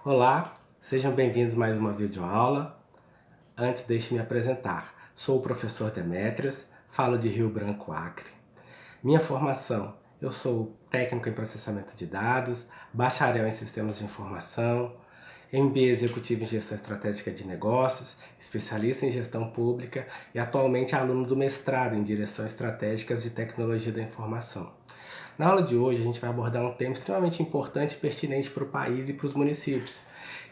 Olá, sejam bem-vindos a mais uma videoaula. Antes, deixe-me apresentar. Sou o professor Demetrios, falo de Rio Branco, Acre. Minha formação, eu sou técnico em processamento de dados, bacharel em sistemas de informação, MBA executivo em gestão estratégica de negócios, especialista em gestão pública e atualmente aluno do mestrado em direção estratégicas de tecnologia da informação. Na aula de hoje a gente vai abordar um tema extremamente importante e pertinente para o país e para os municípios,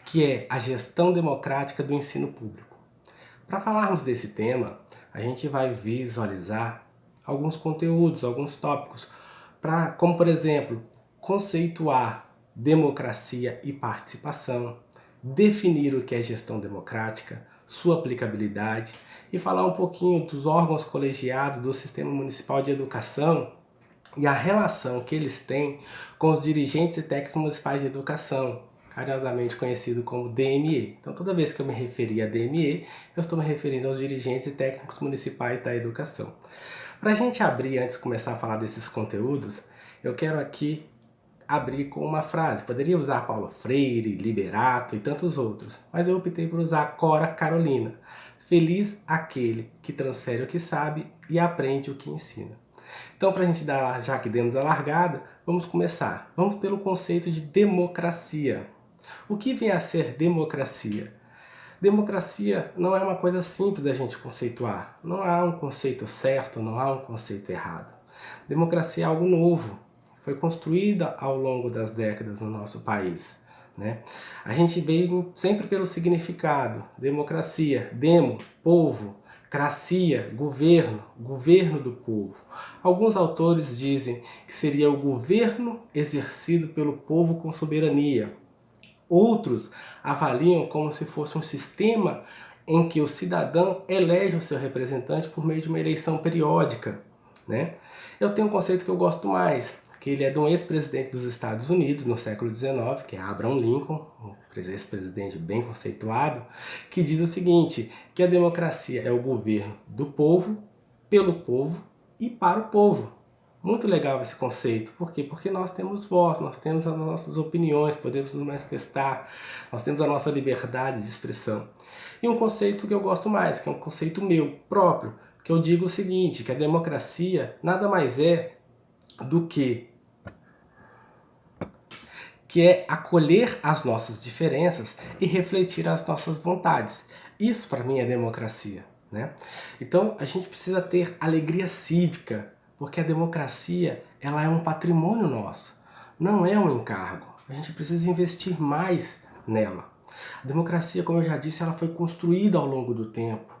que é a gestão democrática do ensino público. Para falarmos desse tema, a gente vai visualizar alguns conteúdos, alguns tópicos, como por exemplo, conceituar democracia e participação, definir o que é gestão democrática, sua aplicabilidade e falar um pouquinho dos órgãos colegiados do Sistema Municipal de Educação e a relação que eles têm com os dirigentes e técnicos municipais de educação, carinhosamente conhecido como DME. Então, toda vez que eu me referir a DME, eu estou me referindo aos dirigentes e técnicos municipais da educação. Para a gente abrir, antes de começar a falar desses conteúdos, eu quero aqui abrir com uma frase. Poderia usar Paulo Freire, Liberato e tantos outros, mas eu optei por usar Cora Carolina. Feliz aquele que transfere o que sabe e aprende o que ensina. Então, para a gente dar, já que demos a largada, vamos começar. Vamos pelo conceito de democracia. O que vem a ser democracia? Democracia não é uma coisa simples da gente conceituar. Não há um conceito certo, não há um conceito errado. Democracia é algo novo. Foi construída ao longo das décadas no nosso país, né? A gente veio sempre pelo significado. Democracia, demo, povo, cracia, governo, governo do povo. Alguns autores dizem que seria o governo exercido pelo povo com soberania. Outros avaliam como se fosse um sistema em que o cidadão elege o seu representante por meio de uma eleição periódica, né? Eu tenho um conceito que eu gosto mais, que ele é de um ex-presidente dos Estados Unidos no século XIX, que é Abraham Lincoln, um ex-presidente bem conceituado, que diz o seguinte, que a democracia é o governo do povo, pelo povo e para o povo. Muito legal esse conceito. Por quê? Porque nós temos voz, nós temos as nossas opiniões, podemos nos manifestar, nós temos a nossa liberdade de expressão. E um conceito que eu gosto mais, que é um conceito meu, próprio, que eu digo o seguinte, que a democracia nada mais é do que é acolher as nossas diferenças e refletir as nossas vontades. Isso para mim é democracia, né? Então a gente precisa ter alegria cívica, porque a democracia ela é um patrimônio nosso, não é um encargo. A gente precisa investir mais nela. A democracia, como eu já disse, ela foi construída ao longo do tempo.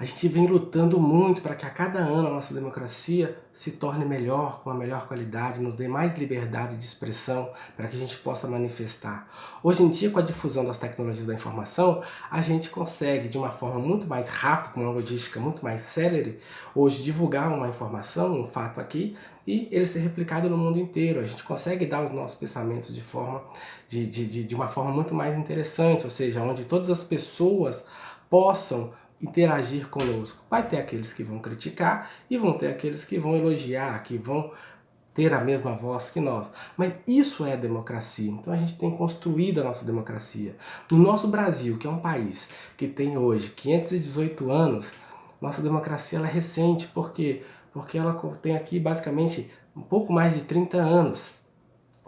A gente vem lutando muito para que a cada ano a nossa democracia se torne melhor, com uma melhor qualidade, nos dê mais liberdade de expressão para que a gente possa manifestar. Hoje em dia, com a difusão das tecnologias da informação, a gente consegue, de uma forma muito mais rápida, com uma logística muito mais célere, hoje divulgar uma informação, um fato aqui, e ele ser replicado no mundo inteiro. A gente consegue dar os nossos pensamentos de uma forma muito mais interessante, ou seja, onde todas as pessoas possam interagir conosco. Vai ter aqueles que vão criticar e vão ter aqueles que vão elogiar, que vão ter a mesma voz que nós. Mas isso é democracia. Então a gente tem construído a nossa democracia. No nosso Brasil, que é um país que tem hoje 518 anos, nossa democracia ela é recente. Por quê? Porque ela tem aqui basicamente um pouco mais de 30 anos.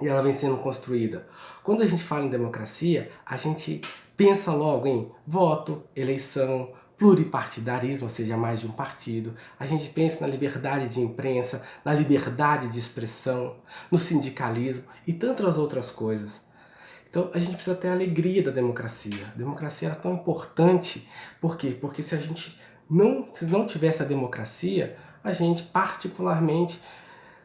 E ela vem sendo construída. Quando a gente fala em democracia, a gente pensa logo em voto, eleição, pluripartidarismo, ou seja, mais de um partido. A gente pensa na liberdade de imprensa, na liberdade de expressão, no sindicalismo e tantas outras coisas. Então a gente precisa ter a alegria da democracia. A democracia é tão importante. Por quê? Porque se a gente não tivesse a democracia, a gente particularmente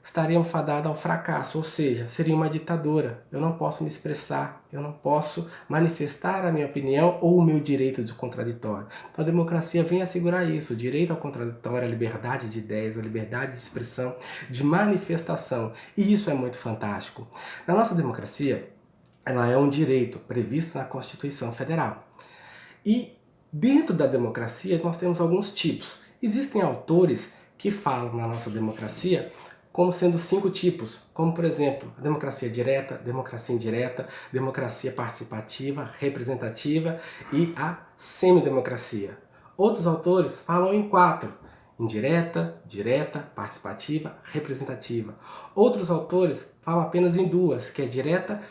estaria fadado ao fracasso, ou seja, seria uma ditadura. Eu não posso me expressar, eu não posso manifestar a minha opinião ou o meu direito de contraditório. Então a democracia vem assegurar isso, o direito ao contraditório, a liberdade de ideias, a liberdade de expressão, de manifestação. E isso é muito fantástico. Na nossa democracia, ela é um direito previsto na Constituição Federal. E dentro da democracia nós temos alguns tipos. Existem autores que falam na nossa democracia como sendo 5 tipos, como por exemplo, a democracia direta, democracia indireta, democracia participativa, representativa e a semidemocracia. Outros autores falam em 4, indireta, direta, participativa, representativa. Outros autores falam apenas em 2, que é direta,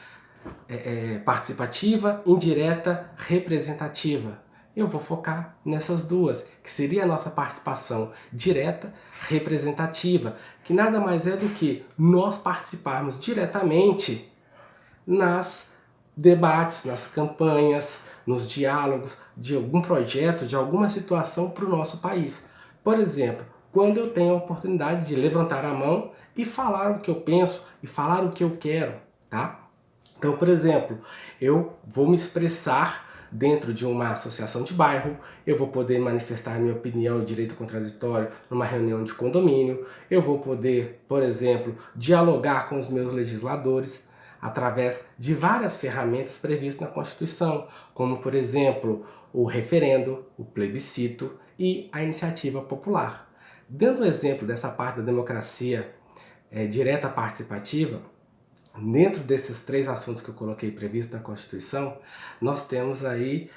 participativa, indireta, representativa. Eu vou focar nessas 2, que seria a nossa participação direta, representativa, que nada mais é do que nós participarmos diretamente nas debates, nas campanhas, nos diálogos de algum projeto, de alguma situação para o nosso país. Por exemplo, quando eu tenho a oportunidade de levantar a mão e falar o que eu penso e falar o que eu quero, tá? Então, por exemplo, eu vou me expressar dentro de uma associação de bairro, eu vou poder manifestar minha opinião e direito contraditório numa reunião de condomínio, eu vou poder, por exemplo, dialogar com os meus legisladores através de várias ferramentas previstas na Constituição, como, por exemplo, o referendo, o plebiscito e a iniciativa popular. Dando o exemplo dessa parte da democracia direta participativa, dentro desses 3 assuntos que eu coloquei previstos na Constituição, nós temos aí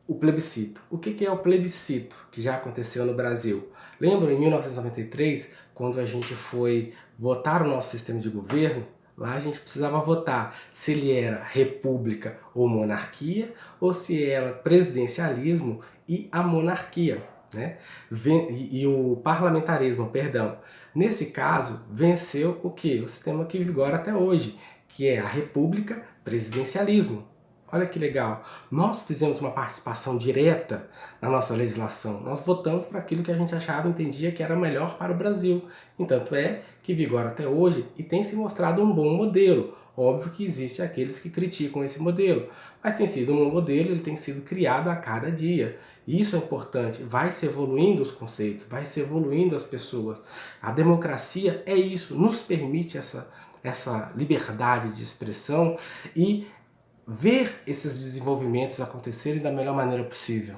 o plebiscito. O que é o plebiscito que já aconteceu no Brasil? Lembra em 1993, quando a gente foi votar o nosso sistema de governo? Lá a gente precisava votar se ele era república ou monarquia, ou se era presidencialismo e a monarquia, né? E o parlamentarismo, perdão. Nesse caso, venceu o quê? O sistema que vigora até hoje, que é a república, presidencialismo. Olha que legal, nós fizemos uma participação direta na nossa legislação, nós votamos para aquilo que a gente achava e entendia que era melhor para o Brasil. Entanto é que vigora até hoje e tem se mostrado um bom modelo. Óbvio que existem aqueles que criticam esse modelo, mas tem sido um bom modelo, ele tem sido criado a cada dia. Isso é importante, vai se evoluindo os conceitos, vai se evoluindo as pessoas. A democracia é isso, nos permite essa liberdade de expressão e ver esses desenvolvimentos acontecerem da melhor maneira possível.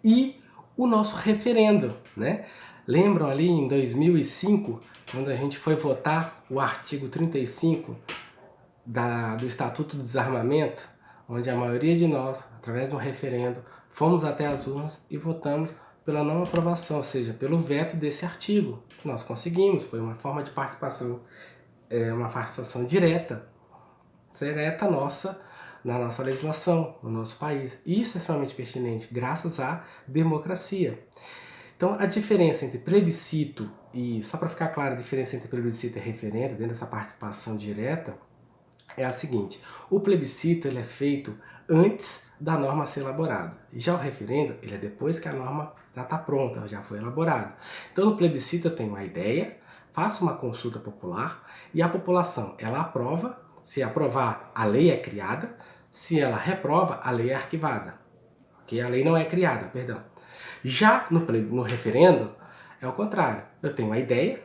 E o nosso referendo, né? Lembram ali em 2005, quando a gente foi votar o artigo 35 do Estatuto do Desarmamento, onde a maioria de nós, através de um referendo, fomos até as urnas e votamos pela não aprovação, ou seja, pelo veto desse artigo. Nós conseguimos, foi uma forma de participação, uma participação direta nossa, na nossa legislação, no nosso país. E isso é extremamente pertinente, graças à democracia. Então, a diferença entre plebiscito e, só para ficar claro, a diferença entre plebiscito e referendo, dentro dessa participação direta, é a seguinte: o plebiscito ele é feito antes da norma ser elaborada. Já o referendo, ele é depois que a norma já está pronta, já foi elaborada. Então, no plebiscito eu tenho uma ideia, faço uma consulta popular e a população, ela aprova. Se aprovar, a lei é criada. Se ela reprova, a lei é arquivada. Okay? A lei não é criada, perdão. Já no referendo, é o contrário. Eu tenho uma ideia,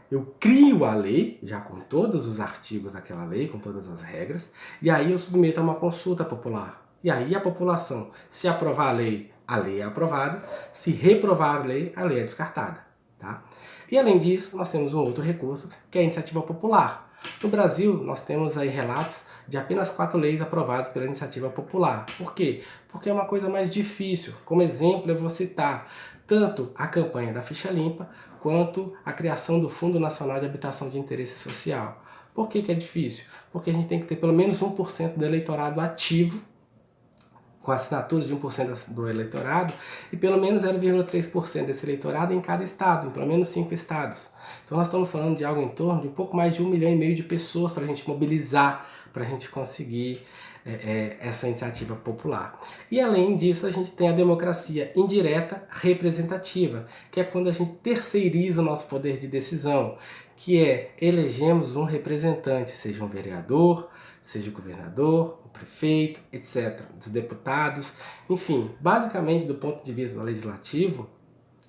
eu crio a lei, já com todos os artigos daquela lei, com todas as regras, e aí eu submeto a uma consulta popular. E aí a população, se aprovar a lei é aprovada. Se reprovar a lei é descartada. Tá? E além disso, nós temos um outro recurso, que é a iniciativa popular. No Brasil, nós temos aí relatos de apenas 4 leis aprovadas pela iniciativa popular. Por quê? Porque é uma coisa mais difícil. Como exemplo, eu vou citar tanto a campanha da Ficha Limpa, quanto a criação do Fundo Nacional de Habitação de Interesse Social. Por que é difícil? Porque a gente tem que ter pelo menos 1% do eleitorado ativo, com assinatura de 1% do eleitorado, e pelo menos 0,3% desse eleitorado em cada estado, em pelo menos 5 estados. Então nós estamos falando de algo em torno de um pouco mais de 1,5 milhão de pessoas para a gente mobilizar, para a gente conseguir essa iniciativa popular. E além disso, a gente tem a democracia indireta representativa, que é quando a gente terceiriza o nosso poder de decisão, que é elegemos um representante, seja um vereador, seja o governador, o prefeito, etc., dos deputados, enfim, basicamente do ponto de vista legislativo,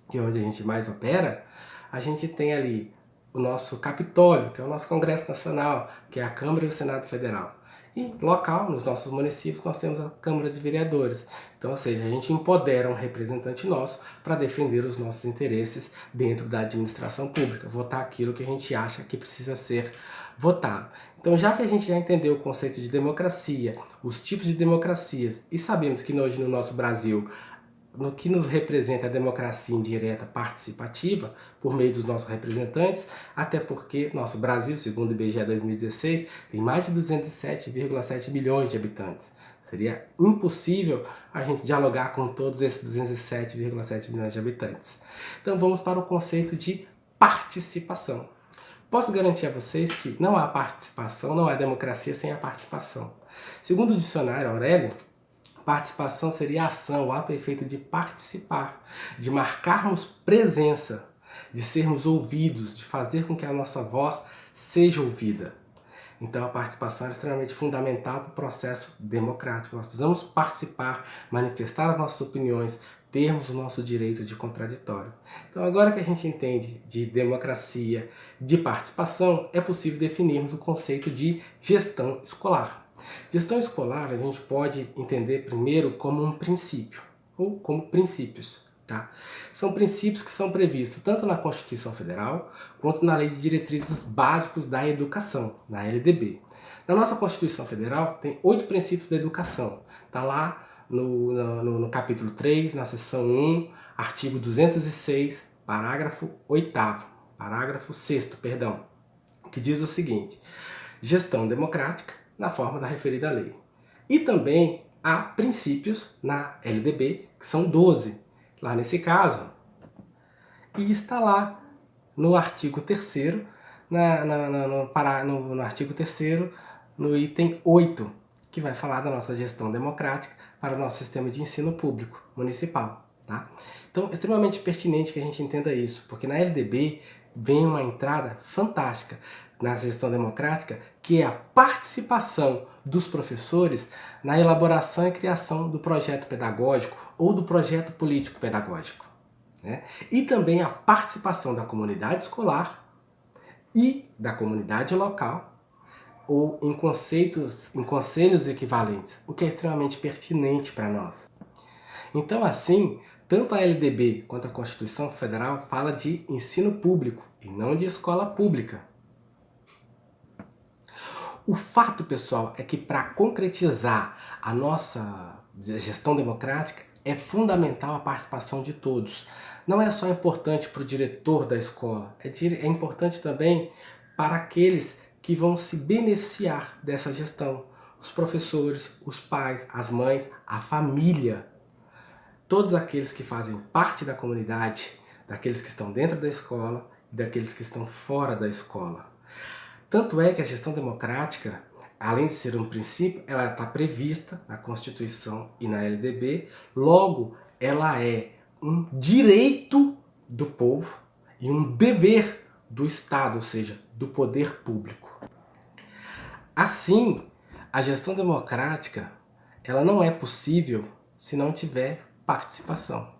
que é onde a gente mais opera, a gente tem ali o nosso Capitólio, que é o nosso Congresso Nacional, que é a Câmara e o Senado Federal. E local, nos nossos municípios, nós temos a Câmara de Vereadores. Então, ou seja, a gente empodera um representante nosso para defender os nossos interesses dentro da administração pública, votar aquilo que a gente acha que precisa ser votado. Então, já que a gente já entendeu o conceito de democracia, os tipos de democracias, e sabemos que hoje no nosso Brasil, no que nos representa a democracia indireta participativa, por meio dos nossos representantes, até porque nosso Brasil, segundo o IBGE 2016, tem mais de 207,7 milhões de habitantes. Seria impossível a gente dialogar com todos esses 207,7 milhões de habitantes. Então vamos para o conceito de participação. Posso garantir a vocês que não há participação, não há democracia sem a participação. Segundo o dicionário Aurélio, participação seria a ação, o ato e efeito de participar, de marcarmos presença, de sermos ouvidos, de fazer com que a nossa voz seja ouvida. Então a participação é extremamente fundamental para o processo democrático. Nós precisamos participar, manifestar as nossas opiniões, termos o nosso direito de contraditório. Então agora que a gente entende de democracia, de participação, é possível definirmos o conceito de gestão escolar. Gestão escolar a gente pode entender primeiro como um princípio, ou como princípios. Tá? São princípios que são previstos tanto na Constituição Federal quanto na Lei de Diretrizes Básicos da Educação, na LDB. Na nossa Constituição Federal tem 8 princípios da educação. Está lá no capítulo 3, na seção 1, artigo 206, parágrafo 8º, parágrafo 6º, perdão, que diz o seguinte: gestão democrática na forma da referida lei. E também há princípios na LDB, que são 12, lá nesse caso. E está lá no artigo 3º, no artigo 3º, no item 8, que vai falar da nossa gestão democrática para o nosso sistema de ensino público municipal. Tá? Então, é extremamente pertinente que a gente entenda isso, porque na LDB vem uma entrada fantástica na gestão democrática, que é a participação dos professores na elaboração e criação do projeto pedagógico ou do projeto político-pedagógico. Né? E também a participação da comunidade escolar e da comunidade local, ou em conselhos equivalentes, o que é extremamente pertinente para nós. Então, assim, tanto a LDB quanto a Constituição Federal fala de ensino público e não de escola pública. O fato, pessoal, é que para concretizar a nossa gestão democrática é fundamental a participação de todos. Não é só importante para o diretor da escola, é importante também para aqueles que vão se beneficiar dessa gestão. Os professores, os pais, as mães, a família. Todos aqueles que fazem parte da comunidade, daqueles que estão dentro da escola e daqueles que estão fora da escola. Tanto é que a gestão democrática, além de ser um princípio, ela está prevista na Constituição e na LDB, logo ela é um direito do povo e um dever do Estado, ou seja, do poder público. Assim, a gestão democrática ela não é possível se não tiver participação.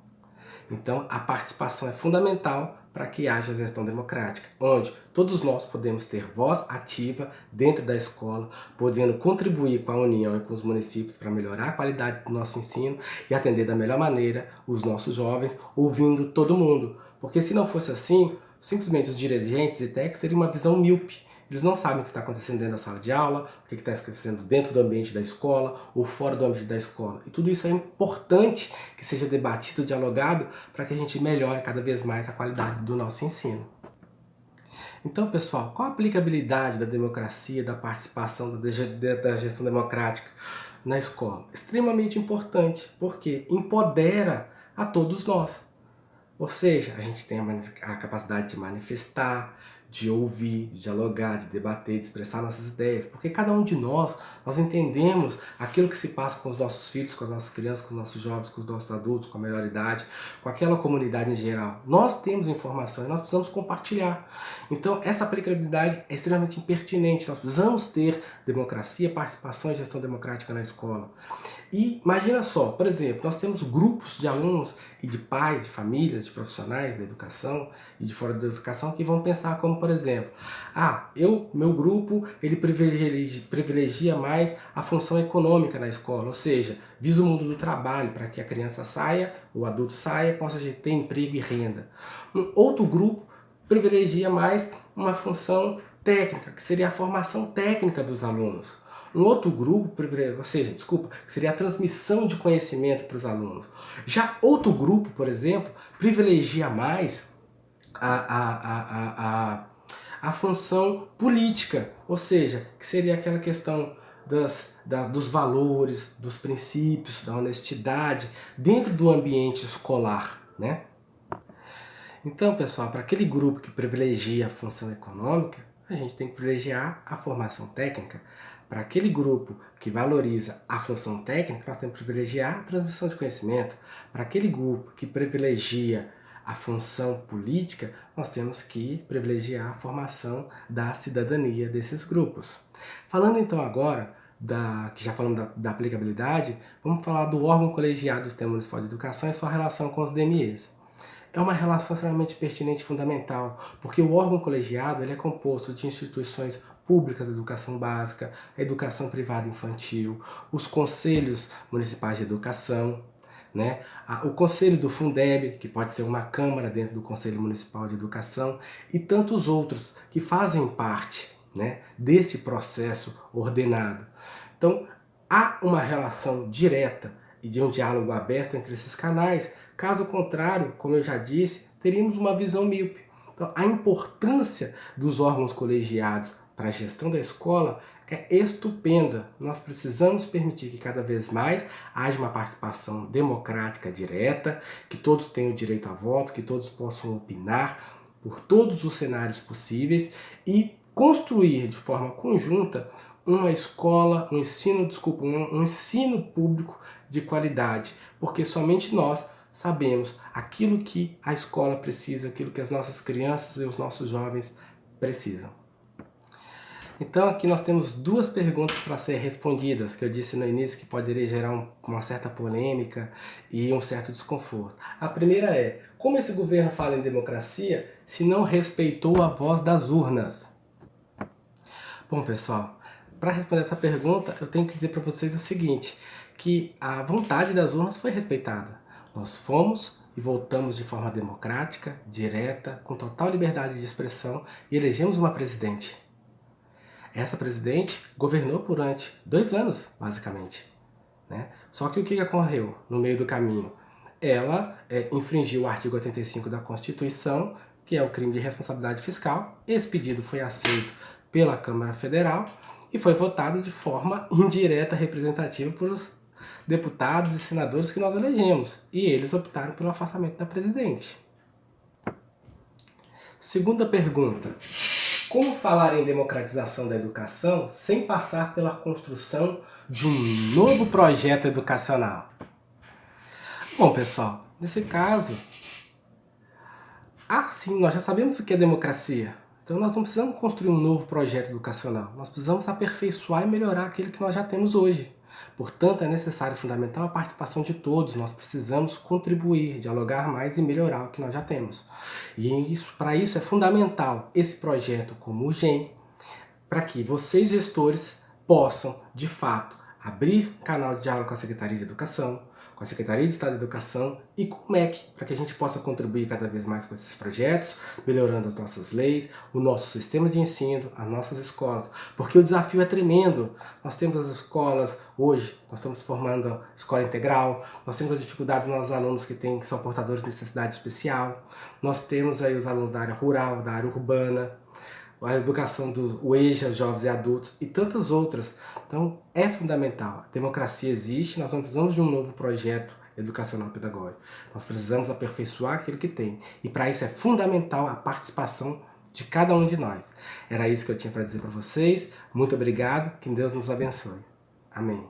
Então, a participação é fundamental para que haja gestão democrática, onde todos nós podemos ter voz ativa dentro da escola, podendo contribuir com a União e com os municípios para melhorar a qualidade do nosso ensino e atender da melhor maneira os nossos jovens, ouvindo todo mundo. Porque se não fosse assim, simplesmente os dirigentes e técnicos teriam uma visão míope. Eles não sabem o que está acontecendo dentro da sala de aula, o que está acontecendo dentro do ambiente da escola ou fora do ambiente da escola. E tudo isso é importante que seja debatido, dialogado, para que a gente melhore cada vez mais a qualidade do nosso ensino. Então, pessoal, qual a aplicabilidade da democracia, da participação, da gestão democrática na escola? Extremamente importante, porque empodera a todos nós. Ou seja, a gente tem a capacidade de manifestar, de ouvir, de dialogar, de debater, de expressar nossas ideias. Porque cada um de nós entendemos aquilo que se passa com os nossos filhos, com as nossas crianças, com os nossos jovens, com os nossos adultos, com a melhor idade, com aquela comunidade em geral. Nós temos informação e nós precisamos compartilhar. Então, essa aplicabilidade é extremamente pertinente. Nós precisamos ter democracia, participação e gestão democrática na escola. E imagina só, por exemplo, nós temos grupos de alunos e de pais, de famílias, de profissionais da educação e de fora da educação que vão pensar como, por exemplo, meu grupo, ele privilegia mais a função econômica na escola, ou seja, visa o mundo do trabalho para que a criança saia, o adulto saia, possa ter emprego e renda. Um outro grupo privilegia mais uma função técnica, que seria a formação técnica dos alunos. Um outro grupo, que seria a transmissão de conhecimento para os alunos. Já outro grupo, por exemplo, privilegia mais a função política, ou seja, que seria aquela questão dos valores, dos princípios, da honestidade dentro do ambiente escolar, né? Então, pessoal, para aquele grupo que privilegia a função econômica, a gente tem que privilegiar a formação técnica. Para aquele grupo que valoriza a função técnica, nós temos que privilegiar a transmissão de conhecimento. Para aquele grupo que privilegia a função política, nós temos que privilegiar a formação da cidadania desses grupos. Falando então agora, que já falamos da aplicabilidade, vamos falar do órgão colegiado do Sistema Municipal de Educação e sua relação com os DMEs. É uma relação extremamente pertinente e fundamental, porque o órgão colegiado ele é composto de instituições públicas da educação básica, a educação privada infantil, os conselhos municipais de educação, né? O conselho do Fundeb, que pode ser uma câmara dentro do Conselho Municipal de Educação, e tantos outros que fazem parte, né, desse processo ordenado. Então, há uma relação direta e de um diálogo aberto entre esses canais. Caso contrário, como eu já disse, teríamos uma visão míope. Então, a importância dos órgãos colegiados para a gestão da escola é estupenda. Nós precisamos permitir que cada vez mais haja uma participação democrática direta, que todos tenham direito a voto, que todos possam opinar por todos os cenários possíveis e construir de forma conjunta uma escola, um ensino público de qualidade, porque somente nós sabemos aquilo que a escola precisa, aquilo que as nossas crianças e os nossos jovens precisam. Então aqui nós temos duas perguntas para ser respondidas, que eu disse no início que poderia gerar uma certa polêmica e um certo desconforto. A primeira é, como esse governo fala em democracia se não respeitou a voz das urnas? Bom, pessoal, para responder essa pergunta, eu tenho que dizer para vocês o seguinte, que a vontade das urnas foi respeitada. Nós fomos e voltamos de forma democrática, direta, com total liberdade de expressão e elegemos uma presidente. Essa presidente governou durante 2 anos, basicamente, né? Só que o que ocorreu no meio do caminho? Ela infringiu o artigo 85 da Constituição, que é o crime de responsabilidade fiscal. Esse pedido foi aceito pela Câmara Federal e foi votado de forma indireta, representativa pelos deputados e senadores que nós elegemos. E eles optaram pelo afastamento da presidente. Segunda pergunta. Como falar em democratização da educação sem passar pela construção de um novo projeto educacional? Bom, pessoal, nesse caso, sim, nós já sabemos o que é democracia. Então nós não precisamos construir um novo projeto educacional. Nós precisamos aperfeiçoar e melhorar aquele que nós já temos hoje. Portanto, é necessário e fundamental a participação de todos. Nós precisamos contribuir, dialogar mais e melhorar o que nós já temos. E para isso é fundamental esse projeto como o GEM, para que vocês, gestores, possam, de fato, abrir canal de diálogo com a Secretaria de Educação, com a Secretaria de Estado de Educação e com o MEC, para que a gente possa contribuir cada vez mais com esses projetos, melhorando as nossas leis, o nosso sistema de ensino, as nossas escolas, porque o desafio é tremendo. Nós temos as escolas hoje, nós estamos formando a escola integral, nós temos a dificuldade dos nossos alunos que são portadores de necessidade especial, nós temos aí os alunos da área rural, da área urbana, a educação do EJA, jovens e adultos e tantas outras. Então é fundamental. A democracia existe, nós não precisamos de um novo projeto educacional pedagógico. Nós precisamos aperfeiçoar aquilo que tem. E para isso é fundamental a participação de cada um de nós. Era isso que eu tinha para dizer para vocês. Muito obrigado, que Deus nos abençoe. Amém.